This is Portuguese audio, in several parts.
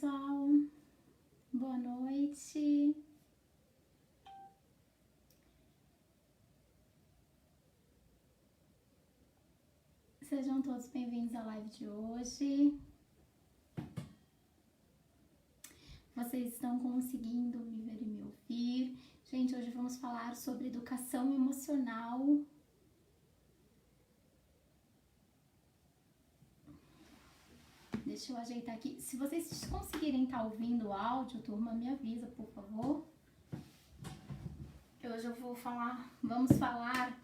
pessoal, boa noite. Sejam todos bem-vindos à live de hoje. Vocês estão conseguindo me ver e me ouvir? Gente, hoje vamos falar sobre educação emocional. Deixa eu ajeitar aqui. Se vocês conseguirem estar ouvindo o áudio, turma, me avisa, por favor. Hoje vamos falar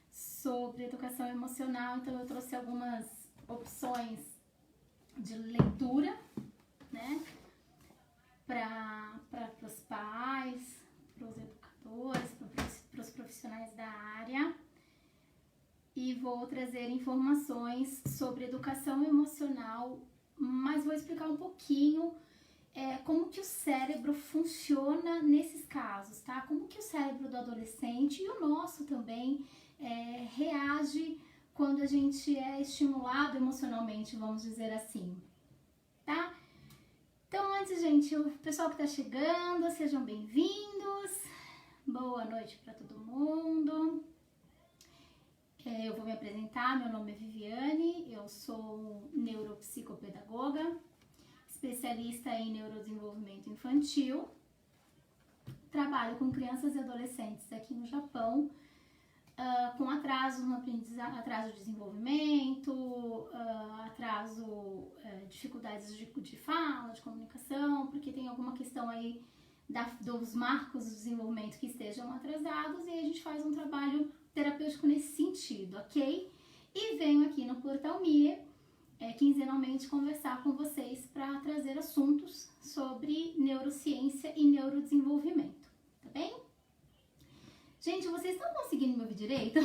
sobre educação emocional, então eu trouxe algumas opções de leitura, né, para os pais, para os educadores, para os profissionais da área, e vou trazer informações sobre educação emocional, mas vou explicar um pouquinho como que o cérebro funciona nesses casos, tá? Como que o cérebro do adolescente e o nosso também reage quando a gente é estimulado emocionalmente, vamos dizer assim, tá? Então, antes, gente, o pessoal que tá chegando, sejam bem-vindos. Boa noite para todo mundo. Eu vou me apresentar, meu nome é Viviane, eu sou neuropsicopedagoga, especialista em neurodesenvolvimento infantil, trabalho com crianças e adolescentes aqui no Japão, com atraso no aprendizado, atraso de desenvolvimento, dificuldades de fala, de comunicação, porque tem alguma questão aí dos marcos do desenvolvimento que estejam atrasados, e a gente faz um trabalho terapêutico nesse sentido, ok? E venho aqui no Portal Mia, quinzenalmente, conversar com vocês para trazer assuntos sobre neurociência e neurodesenvolvimento, tá bem? Gente, vocês estão conseguindo me ouvir direito?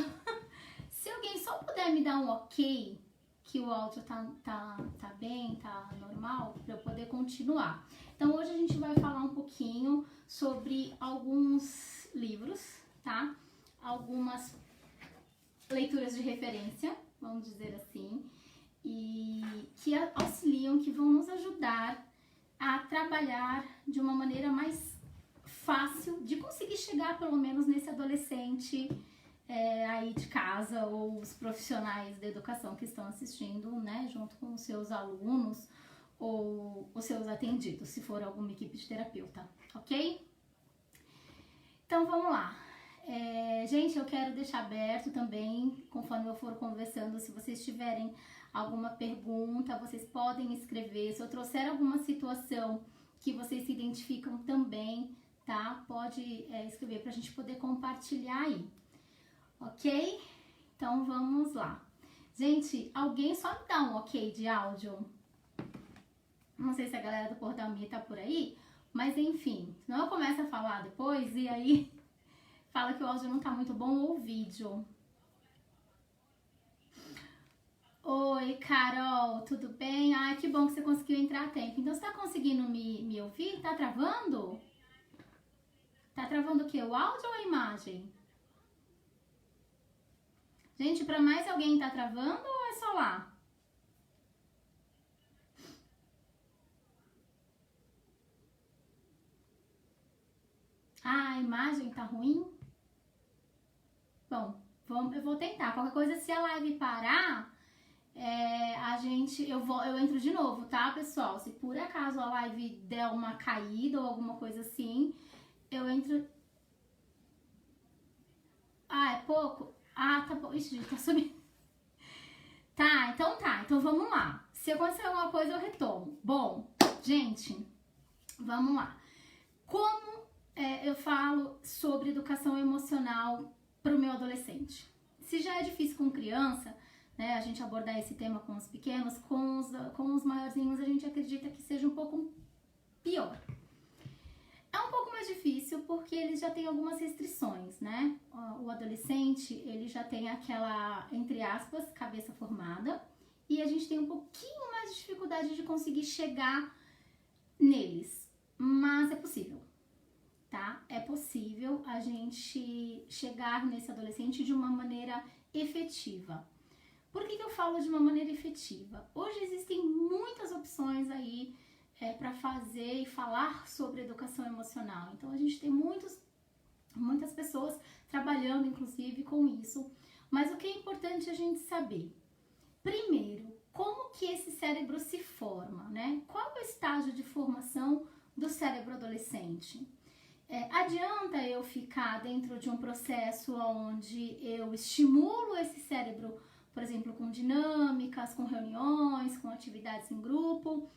Se alguém só puder me dar um ok, que o áudio tá bem, tá normal, para eu poder continuar. Então, hoje a gente vai falar um pouquinho sobre alguns livros, tá? Algumas leituras de referência, vamos dizer assim, e que auxiliam, que vão nos ajudar a trabalhar de uma maneira mais fácil de conseguir chegar pelo menos nesse adolescente aí de casa, ou os profissionais da educação que estão assistindo, né, junto com os seus alunos ou os seus atendidos, se for alguma equipe de terapeuta, ok? Então vamos lá. Gente, eu quero deixar aberto também, conforme eu for conversando, se vocês tiverem alguma pergunta, vocês podem escrever. Se eu trouxer alguma situação que vocês se identificam também, tá? Pode escrever pra gente poder compartilhar aí, ok? Então vamos lá. Gente, alguém só me dá um ok de áudio? Não sei se a galera do Portal Mia tá por aí, mas enfim, senão eu começo a falar depois e aí fala que o áudio não tá muito bom ou o vídeo. Oi, Carol, tudo bem? Ai, que bom que você conseguiu entrar a tempo. Então, você tá conseguindo me ouvir? Tá travando? Tá travando o quê? O áudio ou a imagem? Gente, pra mais alguém tá travando ou é só lá? Ah, a imagem tá ruim? Bom, eu vou tentar. Qualquer coisa, se a live parar, eu entro de novo, tá, pessoal? Se por acaso a live der uma caída ou alguma coisa assim, eu entro... Ah, é pouco? Ah, tá bom. Ixi, gente, tá subindo. Tá. Então vamos lá. Se acontecer alguma coisa, eu retomo. Bom, gente, vamos lá. Como eu falo sobre educação emocional para o meu adolescente? Se já é difícil com criança, né, a gente abordar esse tema com os pequenos, com os maiorzinhos a gente acredita que seja um pouco pior. É um pouco mais difícil porque eles já têm algumas restrições, né? O adolescente, ele já tem aquela, entre aspas, cabeça formada, e a gente tem um pouquinho mais de dificuldade de conseguir chegar neles, mas é possível, tá? É possível a gente chegar nesse adolescente de uma maneira efetiva. Por que eu falo de uma maneira efetiva? Hoje existem muitas opções aí para fazer e falar sobre educação emocional. Então a gente tem muitas pessoas trabalhando, inclusive, com isso. Mas o que é importante a gente saber? Primeiro, como que esse cérebro se forma, né? Qual é o estágio de formação do cérebro adolescente? Adianta eu ficar dentro de um processo onde eu estimulo esse cérebro, por exemplo, com dinâmicas, com reuniões, com atividades em grupo,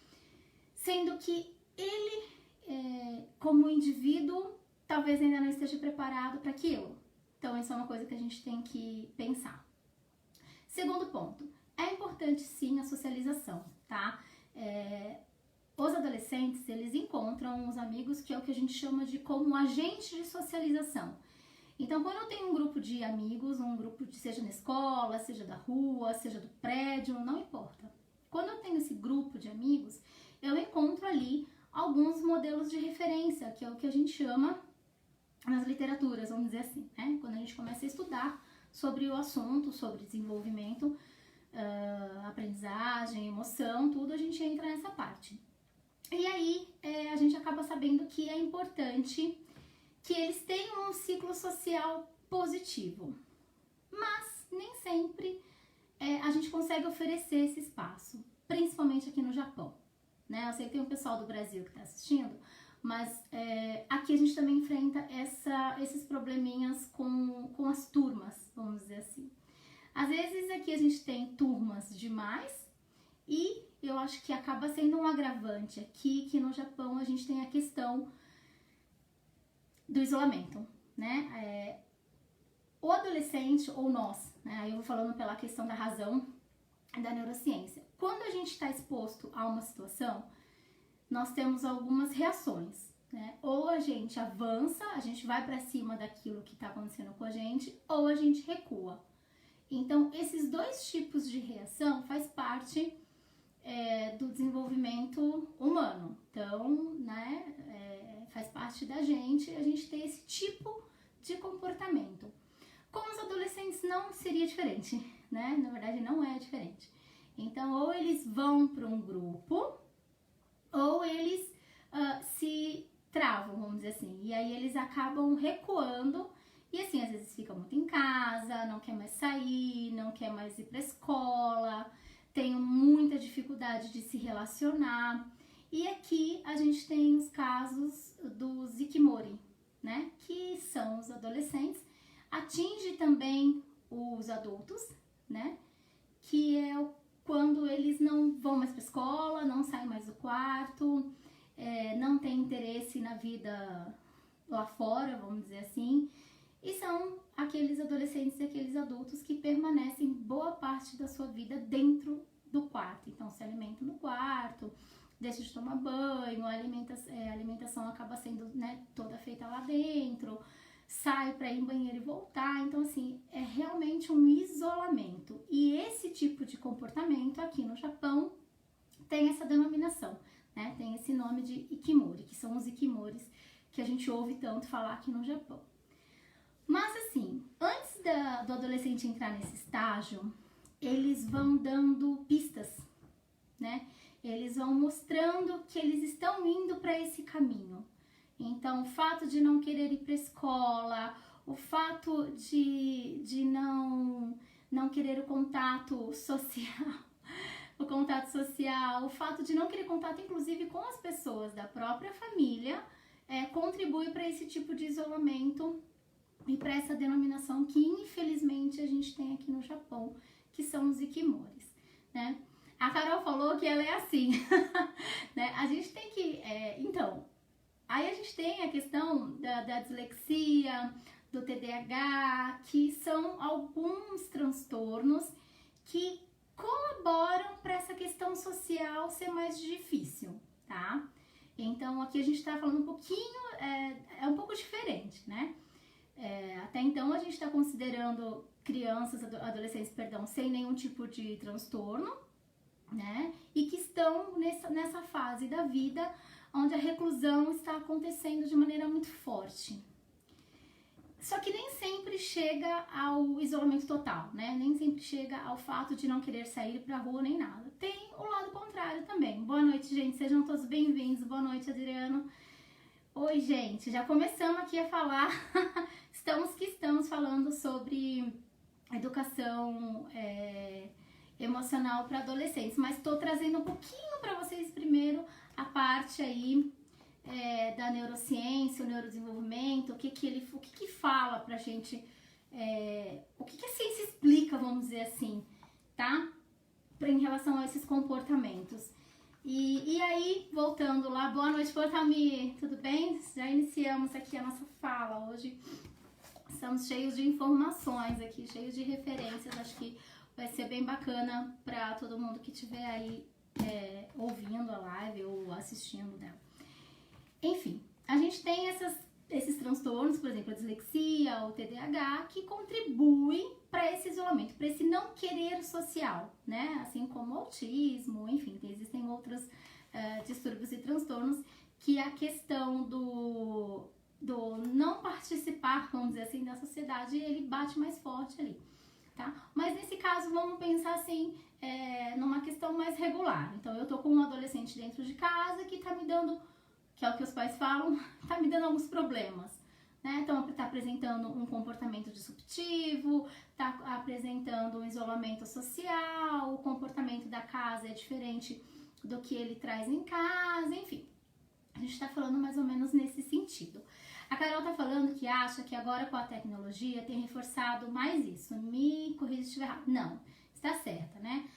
sendo que ele, como indivíduo, talvez ainda não esteja preparado para aquilo. Então, isso é uma coisa que a gente tem que pensar. Segundo ponto, é importante sim a socialização, tá? Os adolescentes, eles encontram os amigos, que é o que a gente chama de como agente de socialização. Então, quando eu tenho um grupo de amigos, seja na escola, seja da rua, seja do prédio, não importa. Quando eu tenho esse grupo de amigos, eu encontro ali alguns modelos de referência, que é o que a gente chama nas literaturas, vamos dizer assim, né? Quando a gente começa a estudar sobre o assunto, sobre desenvolvimento, aprendizagem, emoção, tudo, a gente entra nessa parte. E aí, a gente acaba sabendo que é importante que eles tenham um ciclo social positivo. Mas, nem sempre a gente consegue oferecer esse espaço, principalmente aqui no Japão, né? Eu sei que tem um pessoal do Brasil que está assistindo, mas aqui a gente também enfrenta esses probleminhas com as turmas, vamos dizer assim. Às vezes aqui a gente tem turmas demais e eu acho que acaba sendo um agravante aqui, que no Japão a gente tem a questão do isolamento, né? O adolescente, ou nós, né? Aí eu vou falando pela questão da razão da neurociência. Quando a gente está exposto a uma situação, nós temos algumas reações, né? Ou a gente avança, a gente vai para cima daquilo que está acontecendo com a gente, ou a gente recua. Então, esses dois tipos de reação faz parte do desenvolvimento humano. Então, né, faz parte da gente a gente ter esse tipo de comportamento. Com os adolescentes não seria diferente, né? Na verdade, não é diferente. Então, ou eles vão para um grupo, ou eles se travam, vamos dizer assim. E aí eles acabam recuando. E assim, às vezes fica muito em casa, não quer mais sair, não quer mais ir pra escola, tem muita dificuldade de se relacionar. E aqui a gente tem os casos dos hikikomori, né? Que são os adolescentes. Atinge também os adultos, né? Que é quando eles não vão mais pra escola, não saem mais do quarto, não tem interesse na vida lá fora, vamos dizer assim. E são aqueles adolescentes e aqueles adultos que permanecem boa parte da sua vida dentro do quarto. Então, se alimentam no quarto, deixam de tomar banho, a alimentação acaba sendo, né, toda feita lá dentro, sai para ir no banheiro e voltar. Então, assim, é realmente um isolamento. E esse tipo de comportamento aqui no Japão tem essa denominação, né? Tem esse nome de hikikomori, que são os hikimoris que a gente ouve tanto falar aqui no Japão. Mas assim, antes do adolescente entrar nesse estágio, eles vão dando pistas, né? Eles vão mostrando que eles estão indo para esse caminho. Então, o fato de não querer ir para a escola, o fato de não querer o contato social, o fato de não querer contato, inclusive, com as pessoas da própria família, contribui para esse tipo de isolamento e para essa denominação que, infelizmente, a gente tem aqui no Japão, que são os hikimoris, né? A Carol falou que ela é assim, né? A gente tem que... então, aí a gente tem a questão da dislexia, do TDAH, que são alguns transtornos que colaboram para essa questão social ser mais difícil, tá? Então, aqui a gente tá falando um pouquinho, um pouco diferente, né? Até então, a gente está considerando crianças, adolescentes, sem nenhum tipo de transtorno, né? E que estão nessa fase da vida onde a reclusão está acontecendo de maneira muito forte. Só que nem sempre chega ao isolamento total, né? Nem sempre chega ao fato de não querer sair pra rua nem nada. Tem o lado contrário também. Boa noite, gente. Sejam todos bem-vindos. Boa noite, Adriano. Oi, gente. Já começamos aqui a falar. Estamos falando sobre educação emocional para adolescentes. Mas estou trazendo um pouquinho para vocês primeiro a parte aí da neurociência, o neurodesenvolvimento, o que fala pra gente, o que a ciência explica, vamos dizer assim, tá? Em relação a esses comportamentos. E aí, voltando lá, boa noite, Portalmi, tudo bem? Já iniciamos aqui a nossa fala. Hoje estamos cheios de informações aqui, cheios de referências. Acho que vai ser bem bacana para todo mundo que estiver aí ouvindo a live ou assistindo dela. Enfim, a gente tem esses transtornos, por exemplo, a dislexia, o TDAH, que contribuem para esse isolamento, para esse não querer social, né? Assim como o autismo, enfim, existem outros distúrbios e transtornos que a questão do não participar, vamos dizer assim, da sociedade, ele bate mais forte ali, tá? Mas nesse caso, vamos pensar assim, numa questão mais regular. Então, eu tô com um adolescente dentro de casa que tá me dando, que é o que os pais falam, tá me dando alguns problemas, né? Então, tá apresentando um comportamento disruptivo, tá apresentando um isolamento social, o comportamento da casa é diferente do que ele traz em casa, enfim. A gente tá falando mais ou menos nesse sentido. A Carol tá falando que acha que agora com a tecnologia tem reforçado mais isso. Me corrija se estiver errado. Não, está certa, né?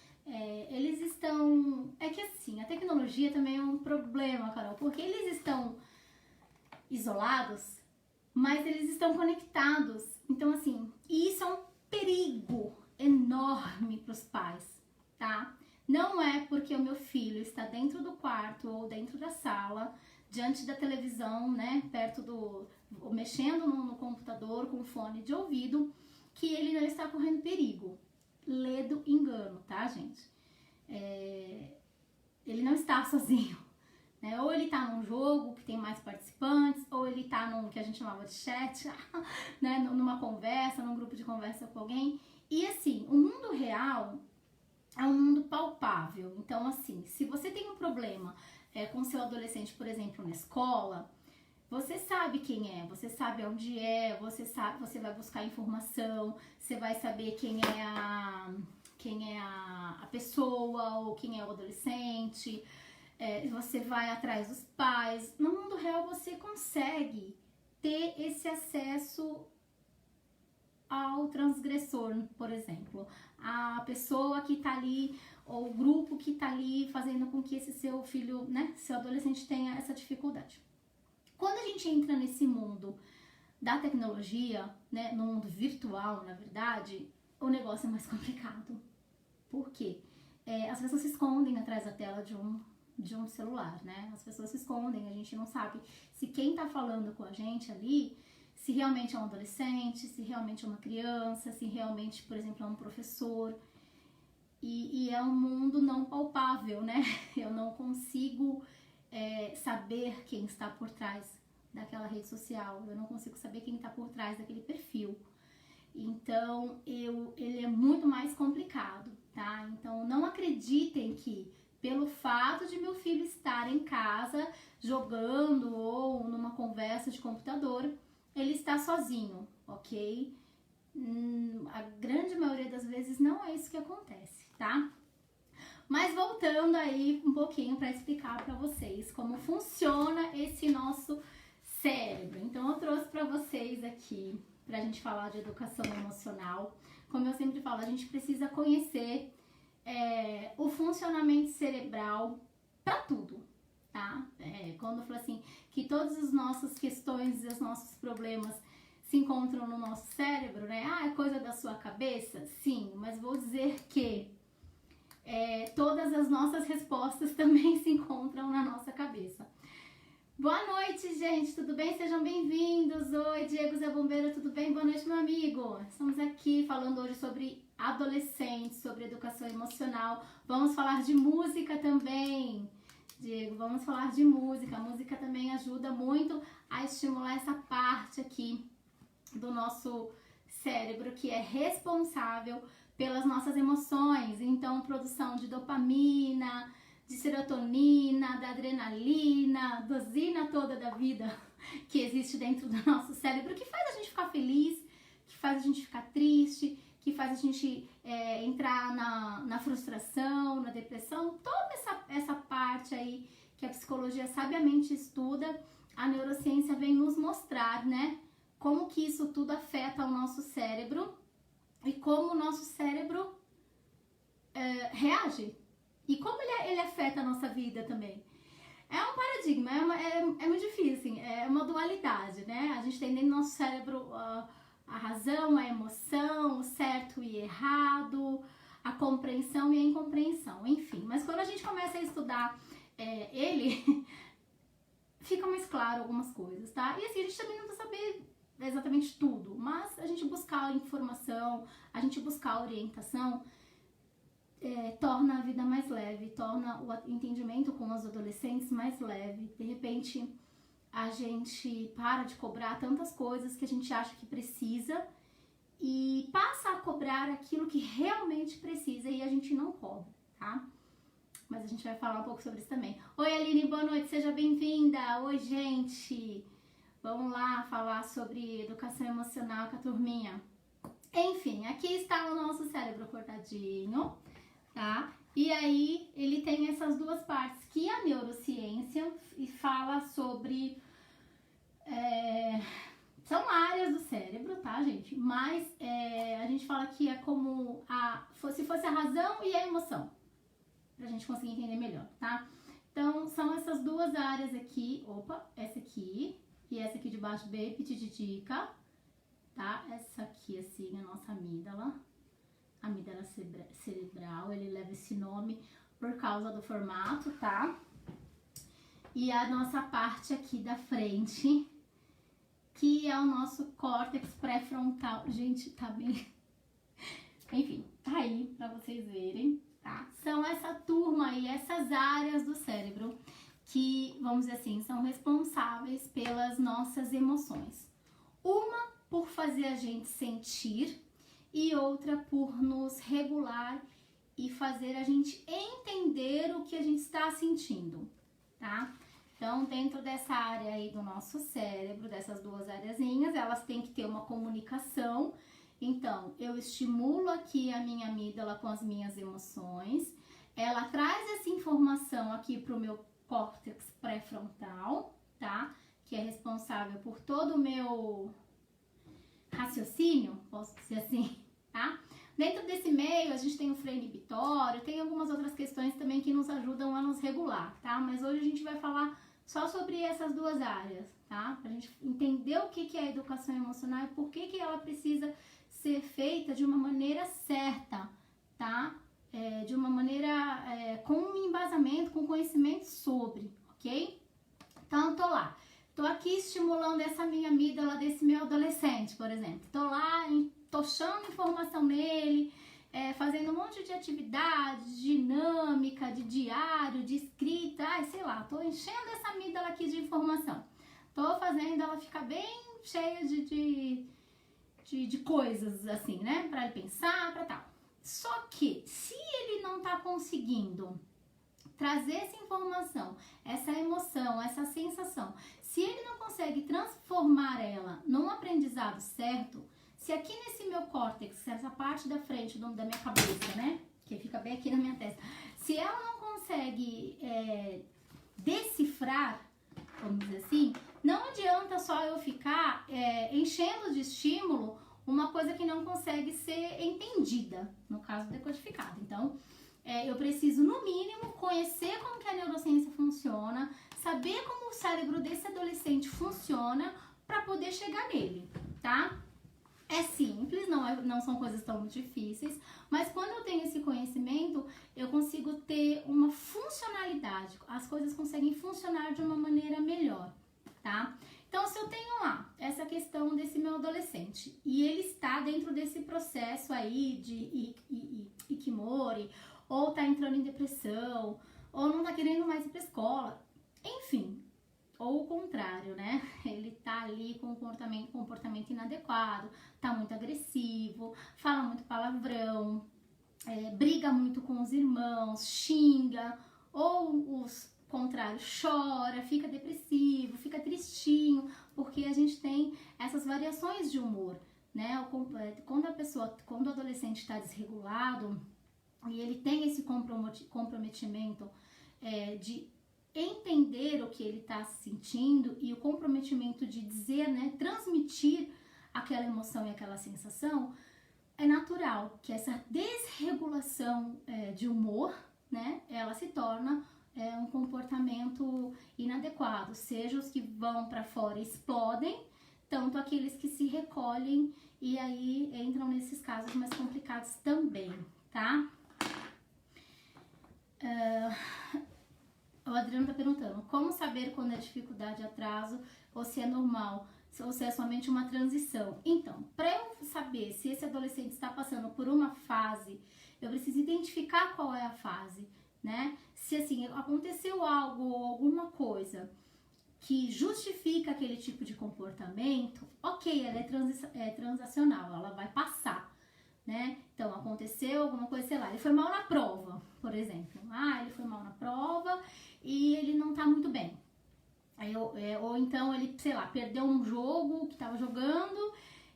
Eles estão... É que assim, a tecnologia também é um problema, Carol, porque eles estão isolados, mas eles estão conectados. Então, assim, e isso é um perigo enorme para os pais, tá? Não é porque o meu filho está dentro do quarto ou dentro da sala, diante da televisão, né, ou mexendo no computador com fone de ouvido, que ele não está correndo perigo. Ledo engano, tá, gente? Ele não está sozinho, né? Ou ele tá num jogo que tem mais participantes, ou ele tá num que a gente chamava de chat, né? Numa conversa, num grupo de conversa com alguém. E assim, o mundo real é um mundo palpável. Então, assim, se você tem um problema com seu adolescente, por exemplo, na escola, você sabe quem é, você sabe onde é, você vai buscar informação, você vai saber quem é a pessoa ou quem é o adolescente, você vai atrás dos pais. No mundo real você consegue ter esse acesso ao transgressor, por exemplo, a pessoa que tá ali, ou o grupo que tá ali fazendo com que esse seu filho, né, seu adolescente tenha essa dificuldade. Quando a gente entra nesse mundo da tecnologia, né, no mundo virtual, na verdade, o negócio é mais complicado. Por quê? As pessoas se escondem atrás da tela de um celular, né? As pessoas se escondem, a gente não sabe se quem tá falando com a gente ali, se realmente é um adolescente, se realmente é uma criança, se realmente, por exemplo, é um professor. E é um mundo não palpável, né? Eu não consigo saber quem está por trás daquela rede social, eu não consigo saber quem está por trás daquele perfil. Então, ele é muito mais complicado, tá? Então, não acreditem que pelo fato de meu filho estar em casa jogando ou numa conversa de computador, ele está sozinho, ok? A grande maioria das vezes não é isso que acontece, tá? Mas voltando aí um pouquinho para explicar para vocês como funciona esse nosso cérebro. Então eu trouxe para vocês aqui, pra gente falar de educação emocional. Como eu sempre falo, a gente precisa conhecer o funcionamento cerebral para tudo, tá? Quando eu falo assim, que todas as nossas questões e os nossos problemas se encontram no nosso cérebro, né? Ah, é coisa da sua cabeça? Sim, mas vou dizer que todas as nossas respostas também se encontram na nossa cabeça. Boa noite, gente, tudo bem? Sejam bem-vindos. Oi, Diego Zé Bombeiro, tudo bem? Boa noite, meu amigo. Estamos aqui falando hoje sobre adolescentes, sobre educação emocional. Vamos falar de música também, Diego, vamos falar de música. A música também ajuda muito a estimular essa parte aqui do nosso cérebro que é responsável pelas nossas emoções. Então, produção de dopamina, de serotonina, da adrenalina, dosina toda da vida que existe dentro do nosso cérebro, que faz a gente ficar feliz, que faz a gente ficar triste, que faz a gente entrar na frustração, na depressão. Toda essa parte aí que a psicologia sabiamente estuda, a neurociência vem nos mostrar, né? Como que isso tudo afeta o nosso cérebro e como o nosso cérebro reage. E como ele afeta a nossa vida também. É um paradigma, é muito difícil, assim, é uma dualidade, né? A gente tem dentro do nosso cérebro a razão, a emoção, o certo e errado, a compreensão e a incompreensão, enfim. Mas quando a gente começa a estudar ele, fica mais claro algumas coisas, tá? E assim, a gente também não precisa saber exatamente tudo, mas a gente buscar informação, a gente buscar orientação, torna a vida mais leve, torna o entendimento com os adolescentes mais leve. De repente, a gente para de cobrar tantas coisas que a gente acha que precisa e passa a cobrar aquilo que realmente precisa e a gente não cobra, tá? Mas a gente vai falar um pouco sobre isso também. Oi, Aline, boa noite, seja bem-vinda. Oi, gente. Vamos lá falar sobre educação emocional com a turminha. Enfim, aqui está o nosso cérebro cortadinho, tá? E aí ele tem essas duas partes que a neurociência fala sobre... são áreas do cérebro, tá, gente? Mas a gente fala que é como se fosse a razão e a emoção, pra gente conseguir entender melhor, tá? Então, são essas duas áreas aqui, essa aqui e essa aqui de baixo bem pitititica, tá? Essa aqui, assim, a nossa amígdala cerebral, ele leva esse nome por causa do formato, tá? E a nossa parte aqui da frente, que é o nosso córtex pré-frontal. Gente, tá bem... Enfim, tá aí pra vocês verem, tá? São essa turma aí, essas áreas do cérebro que, vamos dizer assim, são responsáveis pelas nossas emoções. Uma por fazer a gente sentir e outra por nos regular e fazer a gente entender o que a gente está sentindo, tá? Então, dentro dessa área aí do nosso cérebro, dessas duas areazinhas, elas têm que ter uma comunicação. Então, eu estimulo aqui a minha amígdala com as minhas emoções, ela traz essa informação aqui para o meu córtex pré-frontal, tá? Que é responsável por todo o meu raciocínio, posso dizer assim, tá? Dentro desse meio, a gente tem o freio inibitório, tem algumas outras questões também que nos ajudam a nos regular, tá? Mas hoje a gente vai falar só sobre essas duas áreas, tá? Pra gente entender o que é a educação emocional e por que ela precisa ser feita de uma maneira certa, tá? De uma maneira com um embasamento, com conhecimento sobre, ok? Então, tô aqui estimulando essa minha amígdala desse meu adolescente, por exemplo. Tô lá tochando informação nele, fazendo um monte de atividade dinâmica, de diário, de escrita, sei lá, tô enchendo essa amígdala aqui de informação. Tô fazendo ela ficar bem cheia de coisas, assim, né? Pra ele pensar, pra tal. Só que, se ele não tá conseguindo trazer essa informação, essa emoção, essa sensação, se ele não consegue transformar ela num aprendizado certo, se aqui nesse meu córtex, essa parte da frente da minha cabeça, né, que fica bem aqui na minha testa, se ela não consegue decifrar, vamos dizer assim, não adianta só eu ficar enchendo de estímulo uma coisa que não consegue ser entendida, no caso decodificada. Então, eu preciso, no mínimo, conhecer como que a neurociência funciona, saber como o cérebro desse adolescente funciona para poder chegar nele, tá? É simples, não são coisas tão difíceis, mas quando eu tenho esse conhecimento, eu consigo ter uma funcionalidade, as coisas conseguem funcionar de uma maneira melhor, tá? Então, se eu tenho lá essa questão desse meu adolescente e ele está dentro desse processo aí de Ikimori, ou tá entrando em depressão, ou não tá querendo mais ir pra escola, enfim, ou o contrário, né? Ele tá ali com comportamento inadequado, tá muito agressivo, fala muito palavrão, briga muito com os irmãos, xinga, ou os contrário, chora, fica depressivo, fica tristinho, porque a gente tem essas variações de humor, né? Quando o adolescente está desregulado e ele tem esse comprometimento de entender o que ele está sentindo e o comprometimento de dizer, né, transmitir aquela emoção e aquela sensação, é natural que essa desregulação de humor, né, ela se torna um comportamento inadequado, seja os que vão para fora e explodem, tanto aqueles que se recolhem e aí entram nesses casos mais complicados também, tá? O Adriano tá perguntando, como saber quando é dificuldade, atraso, ou se é normal, ou se é somente uma transição? Então, para eu saber se esse adolescente está passando por uma fase, eu preciso identificar qual é a fase, né? Se assim, aconteceu algo ou alguma coisa que justifica aquele tipo de comportamento, ok, ela é transacional, ela vai passar, né? Então, aconteceu alguma coisa, sei lá, ele foi mal na prova, por exemplo. Ele foi mal na prova e ele não tá muito bem. Ou então ele, sei lá, perdeu um jogo que tava jogando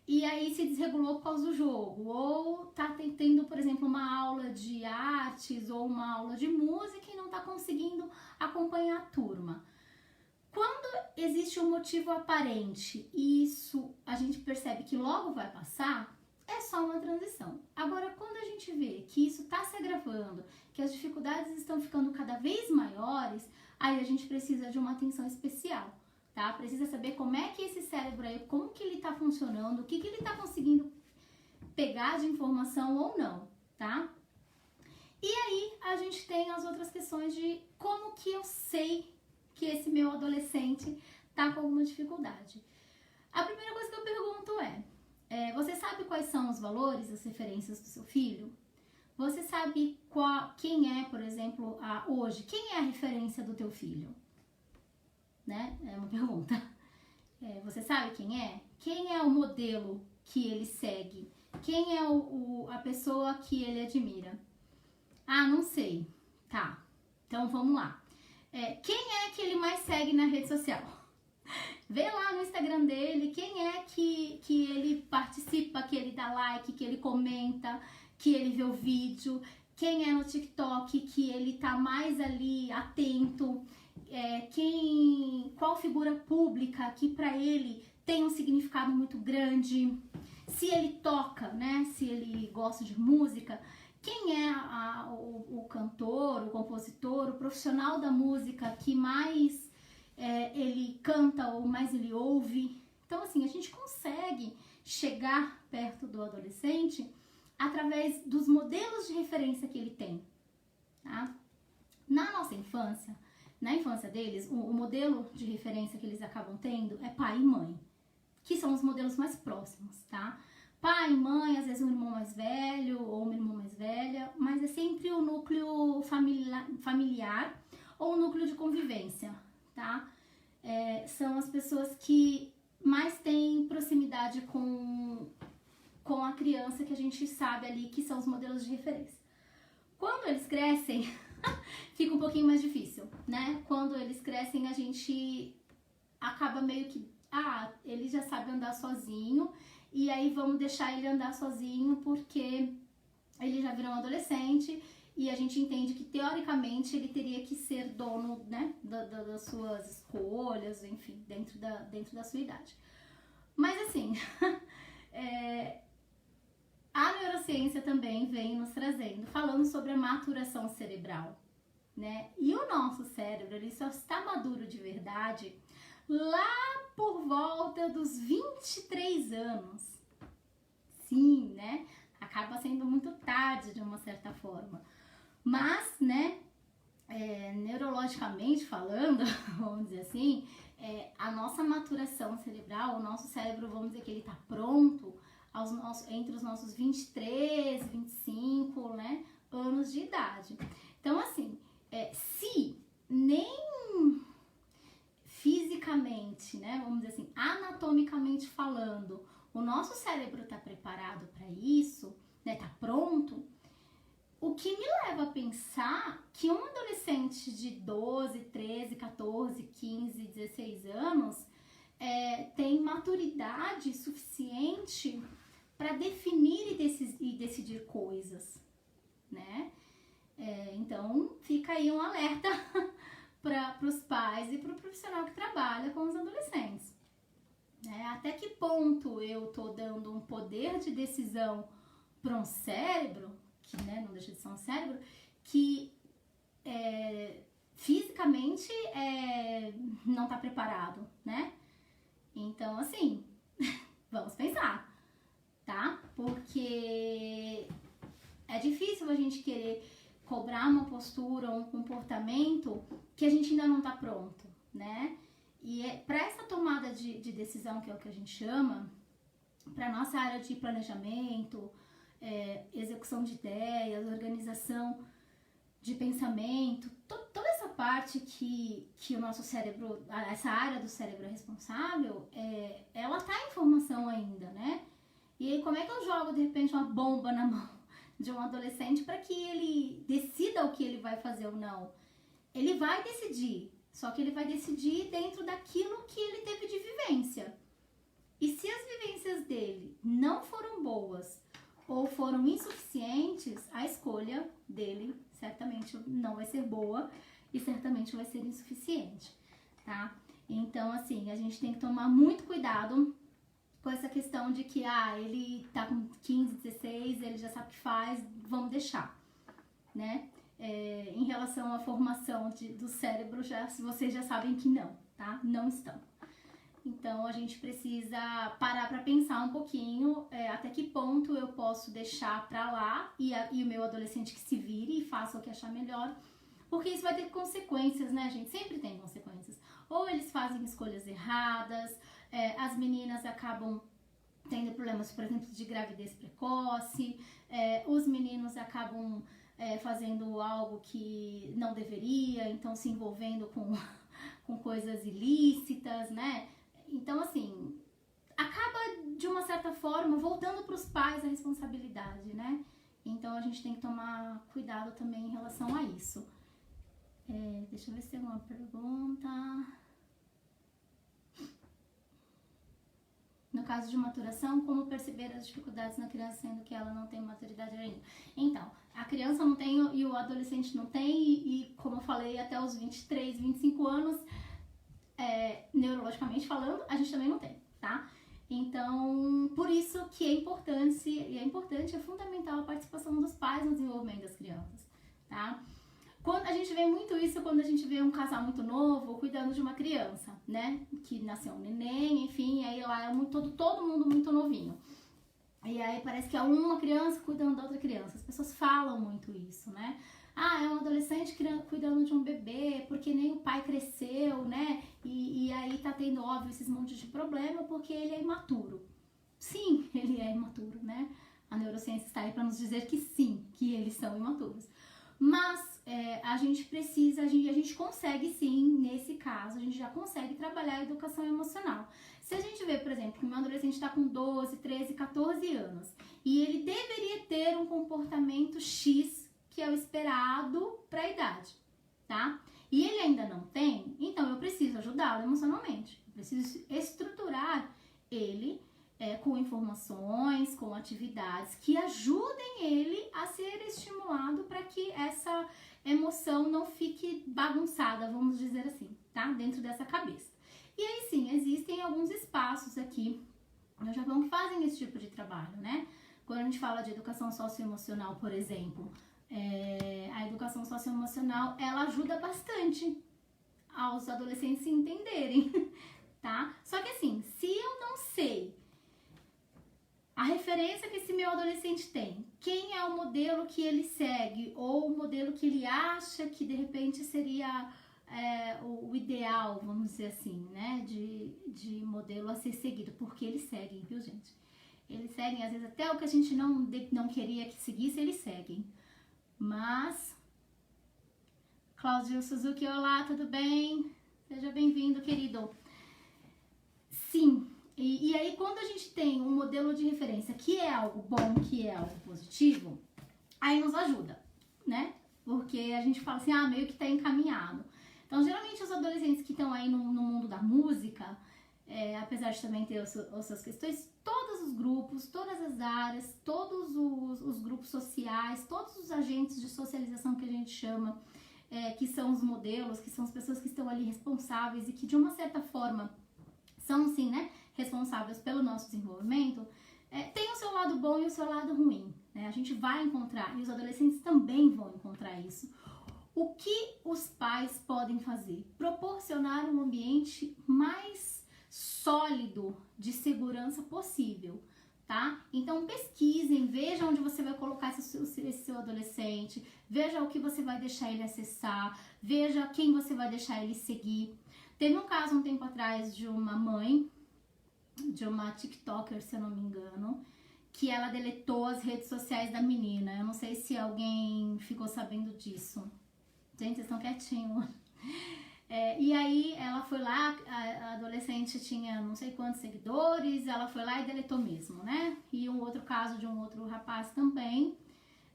e aí se desregulou por causa do jogo. Ou tá tendo, por exemplo, uma aula de artes ou uma aula de música e não tá conseguindo acompanhar a turma. Quando existe um motivo aparente e isso a gente percebe que logo vai passar, é só uma transição. Agora, quando a gente vê que isso está se agravando, que as dificuldades estão ficando cada vez maiores, aí a gente precisa de uma atenção especial, tá? Precisa saber como é que esse cérebro aí, como que ele está funcionando, o que ele está conseguindo pegar de informação ou não, tá? E aí a gente tem as outras questões de como que eu sei que esse meu adolescente tá com alguma dificuldade. A primeira coisa que eu pergunto você sabe quais são os valores, as referências do seu filho? Você sabe quem é, por exemplo, hoje, quem é a referência do teu filho? Né? É uma pergunta. Você sabe quem é? Quem é o modelo que ele segue? Quem é a pessoa que ele admira? Não sei. Tá, então vamos lá. Quem é que ele mais segue na rede social? Vê lá no Instagram dele quem é que ele participa, que ele dá like, que ele comenta, que ele vê o vídeo, quem é no TikTok que ele tá mais ali atento, qual figura pública que pra ele tem um significado muito grande, se ele toca, né, se ele gosta de música, quem é o cantor, o compositor, o profissional da música que mais ele canta ou mais ele ouve. Então, assim, a gente consegue chegar perto do adolescente através dos modelos de referência que ele tem, tá? Na nossa infância, na infância deles, o modelo de referência que eles acabam tendo é pai e mãe, que são os modelos mais próximos, tá? Pai, mãe, às vezes um irmão mais velho ou uma irmã mais velha, mas é sempre o núcleo familiar ou o núcleo de convivência, tá? São as pessoas que mais têm proximidade com a criança, que a gente sabe ali que são os modelos de referência. Quando eles crescem, fica um pouquinho mais difícil, né? Quando eles crescem, a gente acaba meio que, ele já sabe andar sozinho, e aí vamos deixar ele andar sozinho porque ele já virou um adolescente e a gente entende que teoricamente ele teria que ser dono, né, das suas escolhas, enfim, dentro da sua idade. Mas assim, a neurociência também vem nos trazendo, falando sobre a maturação cerebral, né? E o nosso cérebro, ele só está maduro de verdade lá por volta dos 23 anos. Sim, né? Acaba sendo muito tarde de uma certa forma. Mas, né, neurologicamente falando, vamos dizer assim, a nossa maturação cerebral, o nosso cérebro, vamos dizer que ele está pronto entre os nossos 23, 25, né, anos de idade. Então, assim, se nem neurologicamente falando, o nosso cérebro está preparado para isso, né? Tá pronto. O que me leva a pensar que um adolescente de 12, 13, 14, 15, 16 anos tem maturidade suficiente para definir e decidir coisas, né? Então, fica aí um alerta para os pais e para o profissional que trabalha com os adolescentes. Até que ponto eu tô dando um poder de decisão para um cérebro, que não deixa de ser um cérebro, que fisicamente não tá preparado, né? Então, assim, vamos pensar, tá? Porque é difícil a gente querer cobrar uma postura, um comportamento que a gente ainda não tá pronto, né? E para essa tomada de decisão, que é o que a gente chama, para nossa área de planejamento, execução de ideias, organização de pensamento, toda essa parte que o nosso cérebro, essa área do cérebro é responsável, ela tá em formação ainda, né? E aí, como é que eu jogo, de repente, uma bomba na mão de um adolescente para que ele decida o que ele vai fazer ou não? Ele vai decidir, só que ele vai decidir dentro daquilo que ele teve de vivência. E se as vivências dele não foram boas ou foram insuficientes, a escolha dele certamente não vai ser boa e certamente vai ser insuficiente, tá? Então, assim, a gente tem que tomar muito cuidado com essa questão de que, ele tá com 15, 16, ele já sabe o que faz, vamos deixar, né? Em relação à formação do cérebro, vocês já sabem que não, tá? Não estão. Então, a gente precisa parar para pensar um pouquinho até que ponto eu posso deixar para lá e o meu adolescente que se vire e faça o que achar melhor, porque isso vai ter consequências, né, gente? Sempre tem consequências. Ou eles fazem escolhas erradas, as meninas acabam tendo problemas, por exemplo, de gravidez precoce, os meninos acabam fazendo algo que não deveria, então se envolvendo com coisas ilícitas, né? Então, assim, acaba de uma certa forma voltando para os pais a responsabilidade, né? Então a gente tem que tomar cuidado também em relação a isso. Deixa eu ver se tem alguma pergunta. No caso de maturação, como perceber as dificuldades na criança, sendo que ela não tem maturidade ainda? Então, a criança não tem e o adolescente não tem, e como eu falei, até os 23, 25 anos, neurologicamente falando, a gente também não tem, tá? Então, por isso que é fundamental a participação dos pais no desenvolvimento das crianças, tá? A gente vê muito isso quando a gente vê um casal muito novo cuidando de uma criança, né? Que nasceu um neném, enfim, aí lá é todo mundo muito novinho. E aí parece que é uma criança cuidando da outra criança. As pessoas falam muito isso, né? É um adolescente cuidando de um bebê, porque nem o pai cresceu, né? E aí tá tendo, óbvio, esses montes de problema porque ele é imaturo. Sim, ele é imaturo, né? A neurociência está aí para nos dizer que sim, que eles são imaturos. Mas a gente consegue sim, nesse caso, a gente já consegue trabalhar a educação emocional. Se a gente vê, por exemplo, que um adolescente está com 12, 13, 14 anos e ele deveria ter um comportamento X, que é o esperado para a idade, tá? E ele ainda não tem, então eu preciso ajudá-lo emocionalmente. Eu preciso estruturar ele com informações, com atividades que ajudem ele a ser estimulado para que essa emoção não fique bagunçada, vamos dizer assim, tá? Dentro dessa cabeça. E aí sim, existem alguns espaços aqui no Japão que fazem esse tipo de trabalho, né? Quando a gente fala de educação socioemocional, por exemplo, a educação socioemocional, ela ajuda bastante aos adolescentes se entenderem, tá? Só que assim, se eu não sei a referência que esse meu adolescente tem, quem é o modelo que ele segue, ou o modelo que ele acha que de repente seria o ideal, vamos dizer assim, né, de modelo a ser seguido, porque eles seguem, viu, gente? Eles seguem, às vezes, até o que a gente não queria que seguisse, eles seguem. Mas, Cláudio Suzuki, olá, tudo bem? Seja bem-vindo, querido. Sim, E aí, quando a gente tem um modelo de referência que é algo bom, que é algo positivo, aí nos ajuda, né? Porque a gente fala assim, meio que tá encaminhado. Então, geralmente, os adolescentes que estão aí no mundo da música, apesar de também ter as suas questões, todos os grupos, todas as áreas, todos os grupos sociais, todos os agentes de socialização que a gente chama, que são os modelos, que são as pessoas que estão ali responsáveis e que, de uma certa forma, são, sim, né, responsáveis pelo nosso desenvolvimento, tem o seu lado bom e o seu lado ruim, né? A gente vai encontrar, e os adolescentes também vão encontrar isso. O que os pais podem fazer? Proporcionar um ambiente mais sólido de segurança possível, tá? Então pesquisem, vejam onde você vai colocar esse seu adolescente, veja o que você vai deixar ele acessar, veja quem você vai deixar ele seguir. Teve um caso um tempo atrás de uma mãe, de uma TikToker, se eu não me engano, que ela deletou as redes sociais da menina. Eu não sei se alguém ficou sabendo disso. Gente, vocês estão quietinhos. E aí ela foi lá, a adolescente tinha não sei quantos seguidores, ela foi lá e deletou mesmo, né? E um outro caso de um outro rapaz também,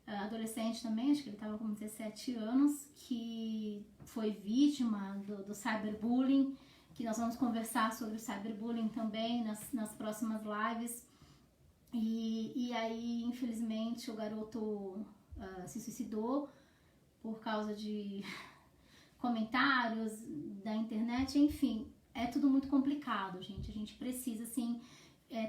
adolescente também, acho que ele estava com 17 anos, que foi vítima do cyberbullying, que nós vamos conversar sobre o cyberbullying também nas próximas lives. E aí, infelizmente, o garoto se suicidou por causa de comentários da internet, enfim, é tudo muito complicado, gente. A gente precisa, assim,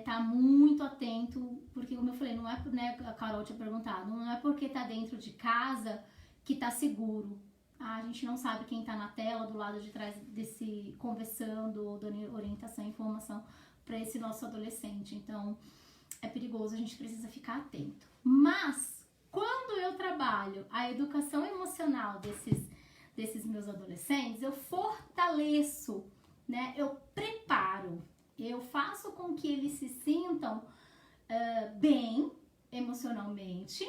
tá muito atento, porque, como eu falei, não é, né, a Carol tinha perguntado, não é porque tá dentro de casa que tá seguro. A gente não sabe quem tá na tela, do lado de trás desse, conversando, ou dando orientação, informação para esse nosso adolescente. Então, é perigoso, a gente precisa ficar atento. Mas, quando eu trabalho a educação emocional desses meus adolescentes, eu fortaleço, né? Eu preparo, eu faço com que eles se sintam bem emocionalmente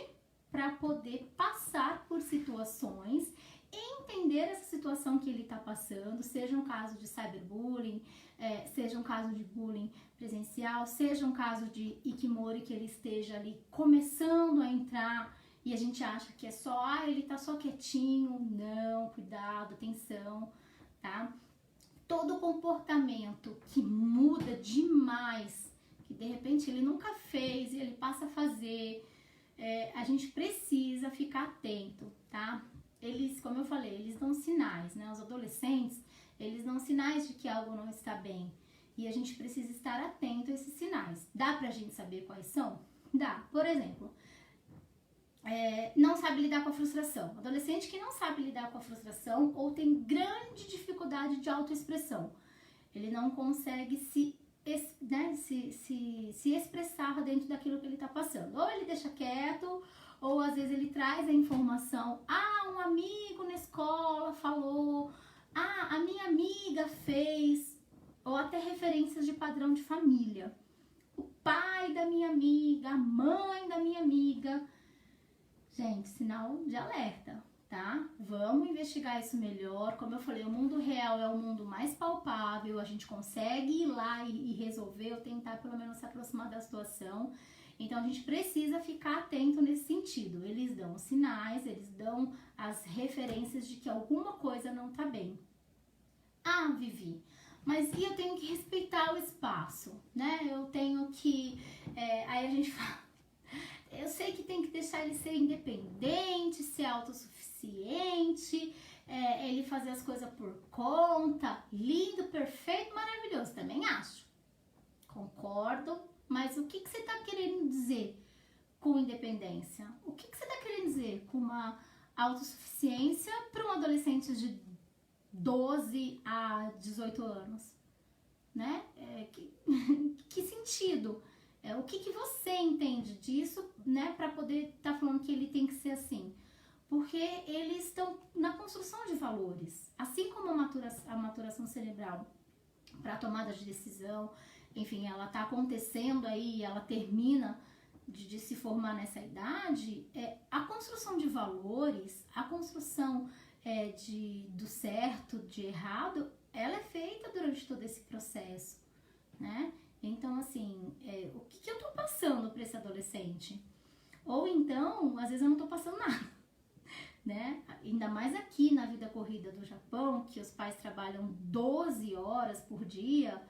para poder passar por situações, entender essa situação que ele está passando, seja um caso de cyberbullying, seja um caso de bullying presencial, seja um caso de hikikomori, que ele esteja ali começando a entrar e a gente acha que é só, ele tá só quietinho. Não, cuidado, atenção, tá? Todo comportamento que muda demais, que de repente ele nunca fez e ele passa a fazer, a gente precisa ficar atento, tá? Eles, como eu falei, eles dão sinais, né? Os adolescentes, eles dão sinais de que algo não está bem. E a gente precisa estar atento a esses sinais. Dá pra gente saber quais são? Dá. Por exemplo, não sabe lidar com a frustração. Adolescente que não sabe lidar com a frustração ou tem grande dificuldade de autoexpressão. Ele não consegue se expressar dentro daquilo que ele está passando. Ou ele deixa quieto, ou às vezes ele traz a informação. Um amigo na escola falou. A minha amiga fez. Ou até referências de padrão de família. O pai da minha amiga, a mãe da minha amiga. Gente, sinal de alerta, tá? Vamos investigar isso melhor. Como eu falei, o mundo real é o mundo mais palpável. A gente consegue ir lá e resolver, ou tentar pelo menos se aproximar da situação. Então, a gente precisa ficar atento nesse sentido. Eles dão os sinais, eles dão as referências de que alguma coisa não tá bem. Vivi, mas e eu tenho que respeitar o espaço, né? Eu tenho que... aí a gente fala... Eu sei que tem que deixar ele ser independente, ser autossuficiente, ele fazer as coisas por conta. Lindo, perfeito, maravilhoso, também acho. Concordo, mas o que você está querendo dizer com independência? O que você está querendo dizer com uma autossuficiência para um adolescente de 12 a 18 anos? Né? Que sentido? O que você entende disso, né, para poder estar falando que ele tem que ser assim? Porque eles estão na construção de valores, assim como a maturação cerebral para a tomada de decisão, enfim, ela está acontecendo aí, ela termina de se formar nessa idade. A construção de valores, a construção do certo, de errado, ela é feita durante todo esse processo, né? Então, assim, o que eu tô passando para esse adolescente? Ou então, às vezes eu não tô passando nada, né? Ainda mais aqui na vida corrida do Japão, que os pais trabalham 12 horas por dia,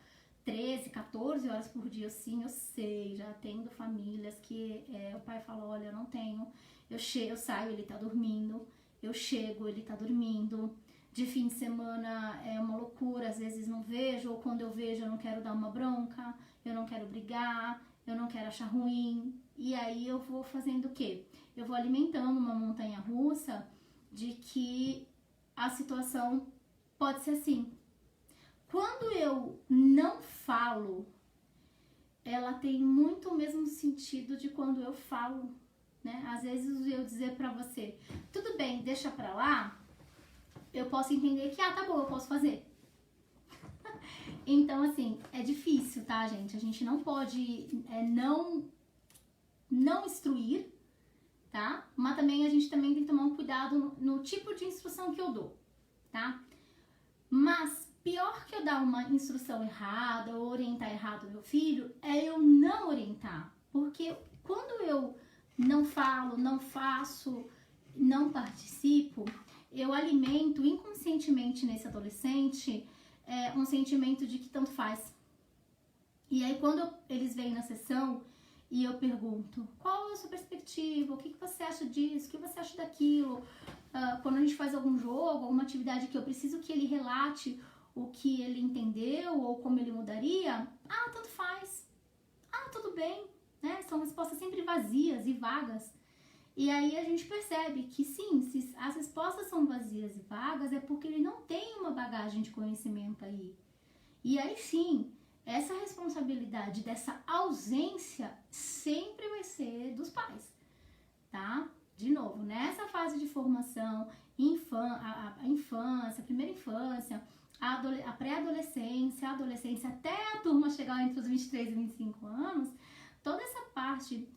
13, 14 horas por dia, sim, eu sei, já atendo famílias que o pai fala, olha, eu não tenho, eu saio, ele tá dormindo, eu chego, ele tá dormindo, de fim de semana é uma loucura, às vezes não vejo, ou quando eu vejo eu não quero dar uma bronca, eu não quero brigar, eu não quero achar ruim, e aí eu vou fazendo o quê? Eu vou alimentando uma montanha russa de que a situação pode ser assim. Quando eu não falo, ela tem muito o mesmo sentido de quando eu falo, né? Às vezes eu dizer pra você, tudo bem, deixa pra lá, eu posso entender que, tá bom, eu posso fazer. Então, assim, é difícil, tá, gente? A gente não pode não instruir, tá? Mas também a gente também tem que tomar um cuidado no tipo de instrução que eu dou, tá? Mas pior que eu dar uma instrução errada ou orientar errado o meu filho é eu não orientar. Porque quando eu não falo, não faço, não participo, eu alimento inconscientemente nesse adolescente um sentimento de que tanto faz. E aí quando eles vêm na sessão e eu pergunto, qual é a sua perspectiva? O que você acha disso? O que você acha daquilo? Quando a gente faz algum jogo, alguma atividade que eu preciso que ele relate o que ele entendeu ou como ele mudaria, tanto faz. Tudo bem, né? São respostas sempre vazias e vagas. E aí a gente percebe que sim, se as respostas são vazias e vagas, é porque ele não tem uma bagagem de conhecimento aí. E aí sim, essa responsabilidade dessa ausência sempre vai ser dos pais, tá? De novo, nessa fase de formação, a infância, a primeira infância, a pré-adolescência, a adolescência, até a turma chegar entre os 23 e 25 anos, toda essa parte